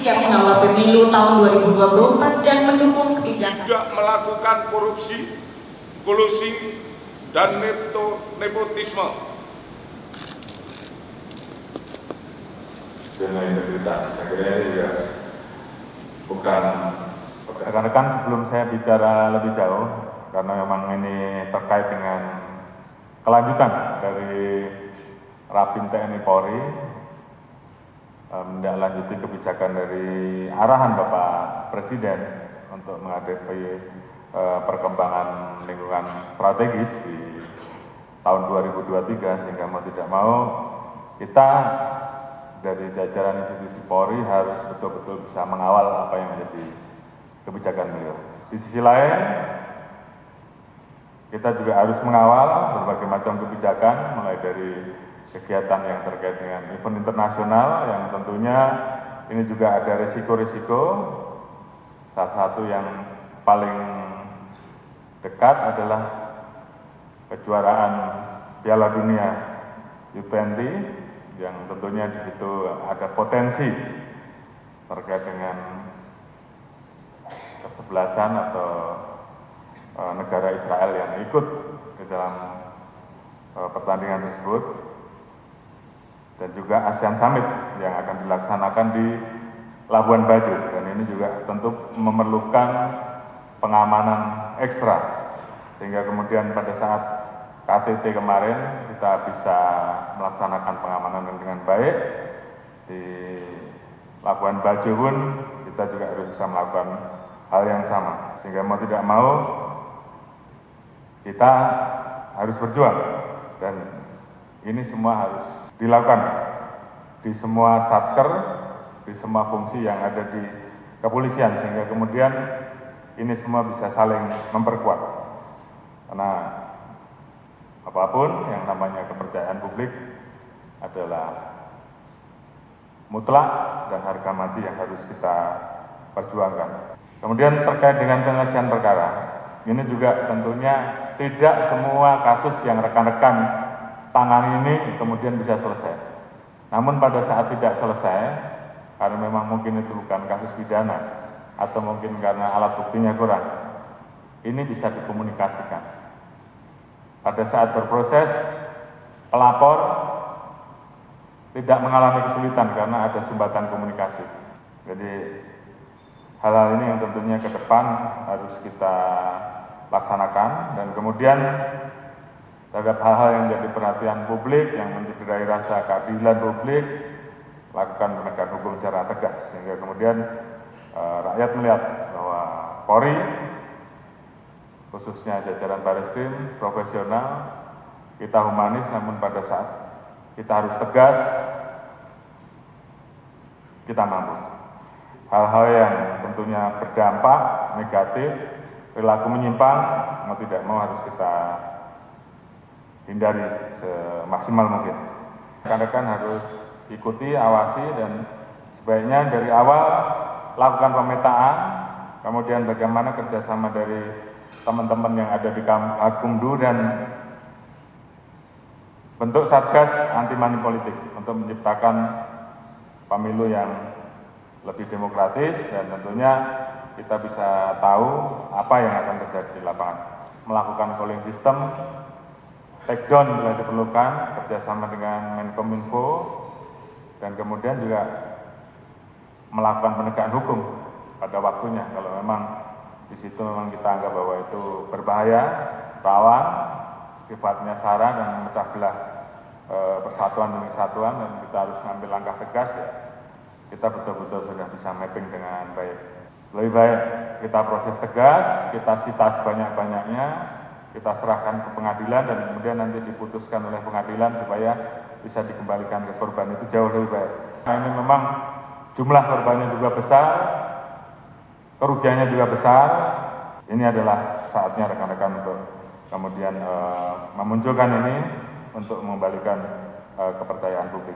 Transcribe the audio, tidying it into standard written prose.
siap mengawal pemilu tahun 2024 dan mendukung kebijakan. Tidak melakukan korupsi, kolusi, dan nepotisme. Dengan integritas, saya kira ini juga bukan. Rekan-rekan, sebelum saya bicara lebih jauh, karena memang ini terkait dengan kelanjutan dari Rapim TNI Polri, menindaklanjuti kebijakan dari arahan Bapak Presiden untuk menghadapi perkembangan lingkungan strategis di tahun 2023, sehingga mau tidak mau kita dari jajaran institusi Polri harus betul-betul bisa mengawal apa yang menjadi kebijakan beliau. Di sisi lain, kita juga harus mengawal berbagai macam kebijakan, mulai dari kegiatan yang terkait dengan event internasional yang tentunya ini juga ada risiko-risiko. Salah satu yang paling dekat adalah kejuaraan Piala Dunia U20 yang tentunya di situ ada potensi terkait dengan kesebelasan atau negara Israel yang ikut di dalam pertandingan tersebut, dan juga ASEAN Summit yang akan dilaksanakan di Labuan Bajo, dan ini juga tentu memerlukan pengamanan ekstra, sehingga kemudian pada saat KTT kemarin kita bisa melaksanakan pengamanan dengan baik. Di Labuan Bajo pun kita juga harus bisa melakukan hal yang sama, sehingga mau tidak mau kita harus berjuang, dan ini semua harus dilakukan di semua satker, di semua fungsi yang ada di kepolisian, sehingga kemudian ini semua bisa saling memperkuat. Karena apapun yang namanya kepercayaan publik adalah mutlak dan harga mati yang harus kita perjuangkan. Kemudian terkait dengan penyelesaian perkara, ini juga tentunya tidak semua kasus yang rekan-rekan tangani ini kemudian bisa selesai. Namun pada saat tidak selesai, karena memang mungkin itu bukan kasus pidana, atau mungkin karena alat buktinya kurang, ini bisa dikomunikasikan. Pada saat berproses, pelapor tidak mengalami kesulitan karena ada sumbatan komunikasi. Jadi hal-hal ini yang tentunya ke depan harus kita laksanakan, dan kemudian terhadap hal-hal yang menjadi perhatian publik, yang mencederai rasa keadilan publik, lakukan penegakan hukum secara tegas, sehingga kemudian rakyat melihat bahwa Polri, khususnya jajaran Barreskrim, profesional, kita humanis, namun pada saat kita harus tegas, kita mampu. Hal-hal yang tentunya berdampak negatif, perilaku menyimpang, mau tidak mau harus kita hindari semaksimal mungkin. Rekan-rekan harus ikuti, awasi, dan sebaiknya dari awal lakukan pemetaan, kemudian bagaimana kerjasama dari teman-teman yang ada di Gakumdu dan bentuk satgas anti money politik untuk menciptakan pemilu yang lebih demokratis, dan tentunya kita bisa tahu apa yang akan terjadi di lapangan. Melakukan polling system, take down bila diperlukan, kerjasama dengan Menkominfo, dan kemudian juga melakukan penegakan hukum pada waktunya. Kalau memang di situ memang kita anggap bahwa itu berbahaya, rawan, sifatnya sara dan memecah belah persatuan demi kesatuan, dan kita harus mengambil langkah tegas, ya kita betul-betul sudah bisa mapping dengan baik. Lebih baik kita proses tegas, kita sita sebanyak-banyaknya, kita serahkan ke pengadilan, dan kemudian nanti diputuskan oleh pengadilan supaya bisa dikembalikan ke korban, itu jauh lebih baik. Nah, ini memang jumlah korbannya juga besar, kerugiannya juga besar. Ini adalah saatnya rekan-rekan untuk kemudian memunculkan ini untuk mengembalikan kepercayaan publik.